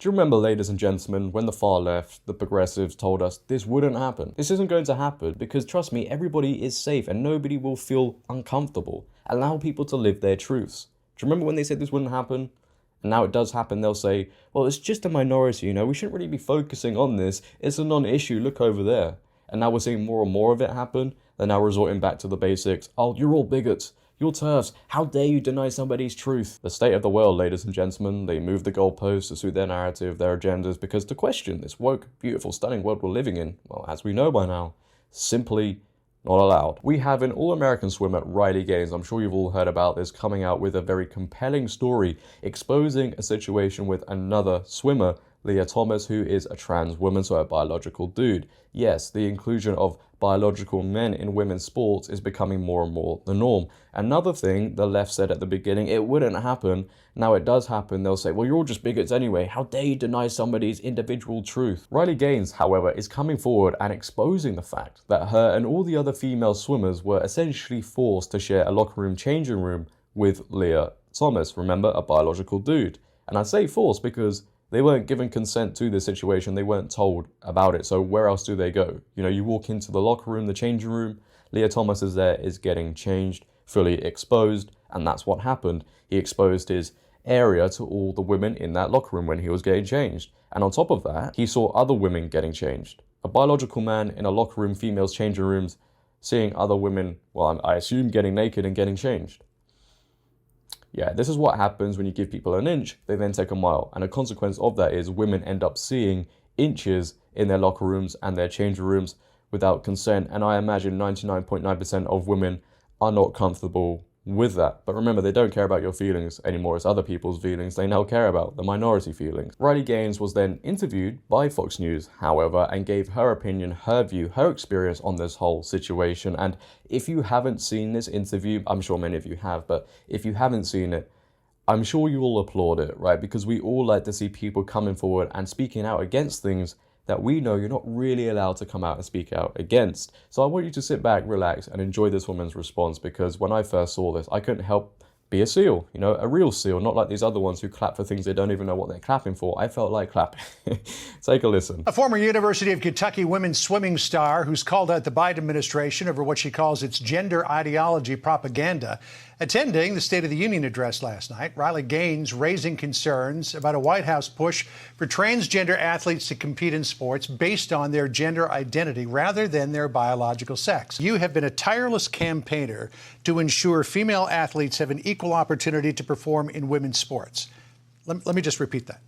Do you remember, ladies and gentlemen, when the far left, the progressives told us this wouldn't happen? This isn't going to happen because, trust me, everybody is safe and nobody will feel uncomfortable. Allow people to live their truths. Do you remember when they said this wouldn't happen? And now it does happen. They'll say, well, it's just a minority, we shouldn't really be focusing on this. It's a non-issue, look over there. And now we're seeing more and more of it happen. They're now resorting back to the basics. Oh, you're all bigots. You're TERFs. How dare you deny somebody's truth? The state of the world, ladies and gentlemen. They move the goalposts to suit their narrative, their agendas, because to question this woke, beautiful, stunning world we're living in, well, as we know by now, simply not allowed. We have an all-American swimmer, Riley Gaines, I'm sure you've all heard about this, coming out with a very compelling story exposing a situation with another swimmer, Lia Thomas, who is a trans woman, so a biological dude. Yes, the inclusion of biological men in women's sports is becoming more and more the norm. Another thing the left said at the beginning, it wouldn't happen. Now it does happen. They'll say, well, you're all just bigots anyway. How dare you deny somebody's individual truth? Riley Gaines, however, is coming forward and exposing the fact that her and all the other female swimmers were essentially forced to share a locker room changing room with Lia Thomas, remember, a biological dude. And I say forced because they weren't given consent to this situation. They weren't told about it. So where else do they go? You walk into the locker room, the changing room. Lia Thomas is there, is getting changed, fully exposed. And that's what happened. He exposed his area to all the women in that locker room when he was getting changed. And on top of that, he saw other women getting changed. A biological man in a locker room, females changing rooms, seeing other women, well, I assume getting naked and getting changed. Yeah, this is what happens when you give people an inch, they then take a mile. And a consequence of that is women end up seeing inches in their locker rooms and their changing rooms without consent. And I imagine 99.9% of women are not comfortable with that. But remember, they don't care about your feelings anymore. It's other people's feelings they now care about, the minority feelings. Riley Gaines was then interviewed by Fox News, however, and gave her opinion, her view, her experience on this whole situation. And if you haven't seen this interview, I'm sure many of you have, but if you haven't seen it, I'm sure you will applaud it, right? Because we all like to see people coming forward and speaking out against things that we know you're not really allowed to come out and speak out against. So I want you to sit back, relax, and enjoy this woman's response, because when I first saw this, I couldn't help be a seal, a real seal, not like these other ones who clap for things they don't even know what they're clapping for. I felt like clapping. Take a listen. A former University of Kentucky women's swimming star who's called out the Biden administration over what she calls its gender ideology propaganda, attending the State of the Union address last night. Riley Gaines raising concerns about a White House push for transgender athletes to compete in sports based on their gender identity rather than their biological sex. You have been a tireless campaigner to ensure female athletes have an equal opportunity to perform in women's sports. Let me just repeat that.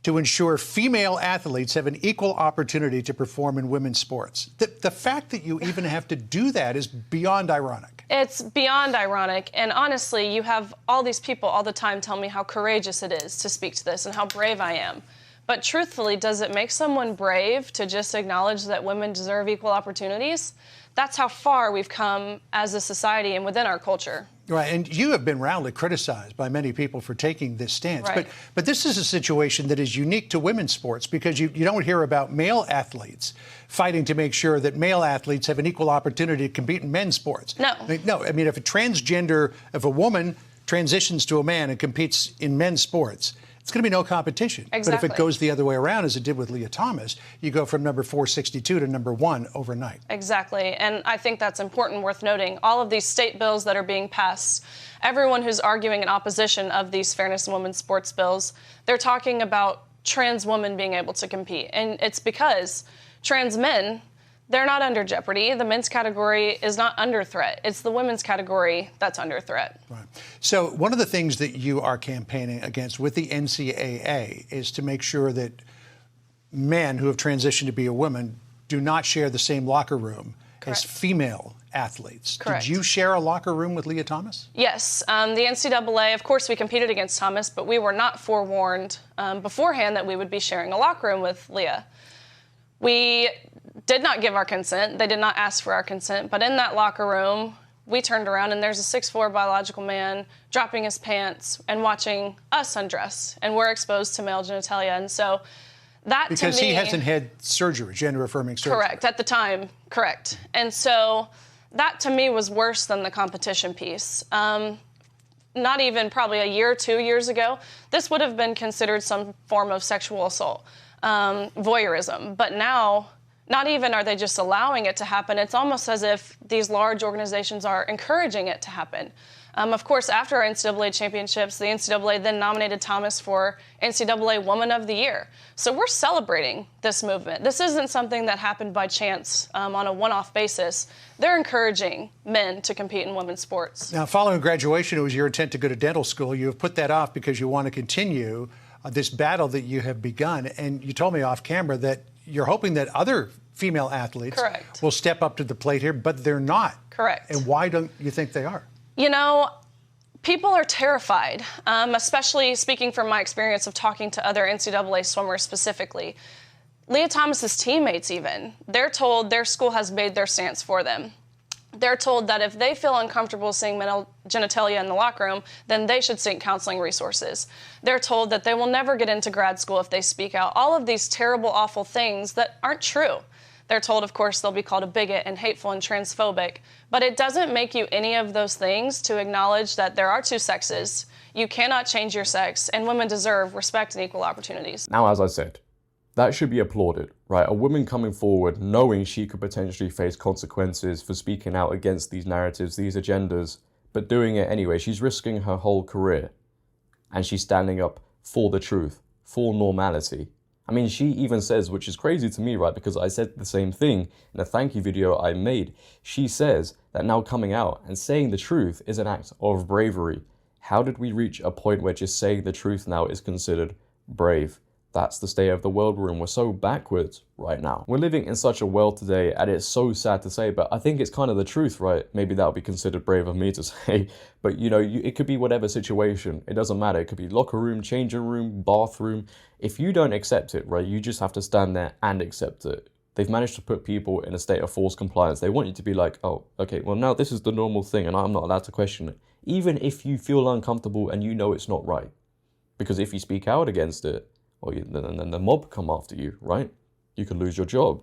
To ensure female athletes have an equal opportunity to perform in women's sports. The fact that you even have to do that is beyond ironic. It's beyond ironic. And honestly, you have all these people all the time tell me how courageous it is to speak to this and how brave I am. But truthfully, does it make someone brave to just acknowledge that women deserve equal opportunities? That's how far we've come as a society and within our culture. Right, and you have been roundly criticized by many people for taking this stance. Right. But this is a situation that is unique to women's sports, because you don't hear about male athletes fighting to make sure that male athletes have an equal opportunity to compete in men's sports. No. I mean, if a woman transitions to a man and competes in men's sports, it's going to be no competition. Exactly. But if it goes the other way around, as it did with Lia Thomas, you go from number 462 to number 1 overnight. Exactly. And I think that's important, worth noting. All of these state bills that are being passed, everyone who's arguing in opposition of these fairness in women's sports bills, they're talking about trans women being able to compete. And it's because trans men, they're not under jeopardy. The men's category is not under threat. It's the women's category that's under threat. Right. So one of the things that you are campaigning against with the NCAA is to make sure that men who have transitioned to be a woman do not share the same locker room as female athletes. Correct. Did you share a locker room with Lia Thomas? Yes. The NCAA, of course, we competed against Thomas, but we were not forewarned beforehand that we would be sharing a locker room with Lia. We did not give our consent. They did not ask for our consent. But in that locker room, we turned around and there's a 6'4" biological man dropping his pants and watching us undress. And we're exposed to male genitalia. And so that, because to me, he hasn't had surgery, gender-affirming surgery. Correct. At the time, correct. And so that, to me, was worse than the competition piece. not even probably a year, 2 years ago, this would have been considered some form of sexual assault, voyeurism. But now, not even are they just allowing it to happen, it's almost as if these large organizations are encouraging it to happen. Of course, after our NCAA championships, the NCAA then nominated Thomas for NCAA Woman of the Year. So we're celebrating this movement. This isn't something that happened by chance on a one-off basis. They're encouraging men to compete in women's sports. Now, following graduation, it was your intent to go to dental school. You have put that off because you want to continue this battle that you have begun. And you told me off camera that you're hoping that other female athletes Correct. will step up to the plate here, but they're not. Correct. And why don't you think they are? You know, people are terrified, especially speaking from my experience of talking to other NCAA swimmers specifically. Lia Thomas's teammates even, they're told their school has made their stance for them. They're told that if they feel uncomfortable seeing male genitalia in the locker room, then they should seek counseling resources. They're told that they will never get into grad school if they speak out. All of these terrible, awful things that aren't true. They're told, of course, they'll be called a bigot and hateful and transphobic. But it doesn't make you any of those things to acknowledge that there are two sexes. You cannot change your sex, and women deserve respect and equal opportunities. Now, as I said, that should be applauded, right? A woman coming forward knowing she could potentially face consequences for speaking out against these narratives, these agendas, but doing it anyway. She's risking her whole career, and she's standing up for the truth, for normality. I mean, she even says, which is crazy to me, right? Because I said the same thing in a thank you video I made. She says that now coming out and saying the truth is an act of bravery. How did we reach a point where just saying the truth now is considered brave? That's the state of the world we're in. We're so backwards right now. We're living in such a world today, and it's so sad to say, but I think it's kind of the truth, right? Maybe that would be considered brave of me to say, but you know, it could be whatever situation. It doesn't matter. It could be locker room, changing room, bathroom. If you don't accept it, right, you just have to stand there and accept it. They've managed to put people in a state of forced compliance. They want you to be like, oh, okay, well now this is the normal thing and I'm not allowed to question it. Even if you feel uncomfortable and you know it's not right. Because if you speak out against it, well, then the mob come after you, right? You could lose your job.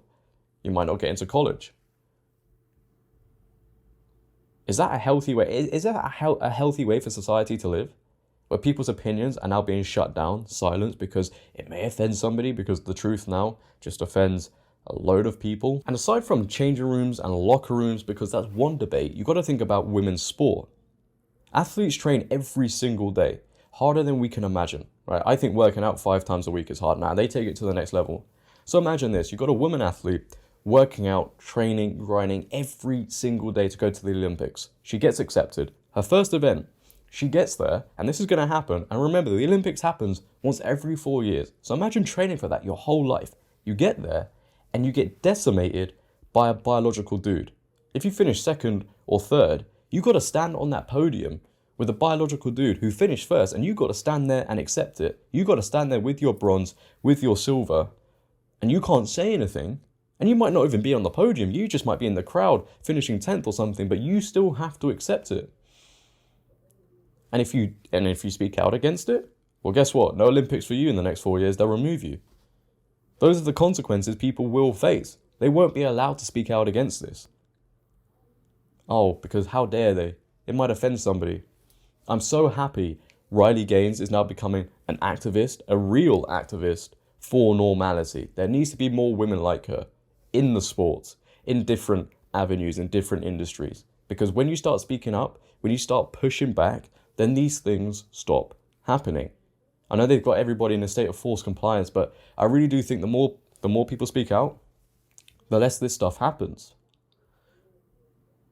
You might not get into college. Is that a healthy way? Is that a healthy way for society to live? Where people's opinions are now being shut down, silenced, because it may offend somebody, because the truth now just offends a load of people. And aside from changing rooms and locker rooms, because that's one debate, you've got to think about women's sport. Athletes train every single day, harder than we can imagine, right? I think working out 5 times a week is hard now. They take it to the next level. So imagine this, you've got a woman athlete working out, training, grinding every single day to go to the Olympics. She gets accepted. Her first event, she gets there, and this is going to happen. And remember, the Olympics happens once every 4 years. So imagine training for that your whole life. You get there, and you get decimated by a biological dude. If you finish second or third, you got to stand on that podium with a biological dude who finished first, and you got to stand there and accept it. You got to stand there with your bronze, with your silver, and you can't say anything. And you might not even be on the podium. You just might be in the crowd finishing 10th or something, but you still have to accept it. And if you speak out against it, well, guess what? No Olympics for you in the next 4 years. They'll remove you. Those are the consequences people will face. They won't be allowed to speak out against this. Oh, because how dare they? It might offend somebody. I'm so happy Riley Gaines is now becoming an activist, a real activist for normality. There needs to be more women like her in the sports, in different avenues, in different industries. Because when you start speaking up, when you start pushing back, then these things stop happening. I know they've got everybody in a state of forced compliance, but I really do think the more people speak out, the less this stuff happens.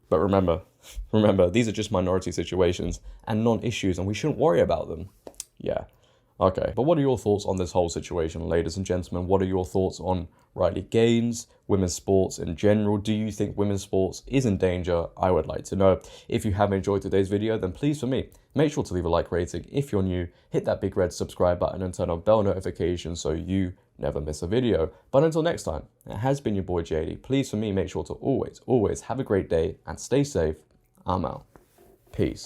But remember, these are just minority situations and non-issues, and we shouldn't worry about them. Yeah. Okay, but what are your thoughts on this whole situation, ladies and gentlemen? What are your thoughts on Riley Gaines, women's sports in general? Do you think women's sports is in danger? I would like to know. If you have enjoyed today's video, then please, for me, make sure to leave a like rating. If you're new, hit that big red subscribe button and turn on bell notifications so you never miss a video. But until next time, it has been your boy JD. Please, for me, make sure to always have a great day and stay safe. I'm out. Peace.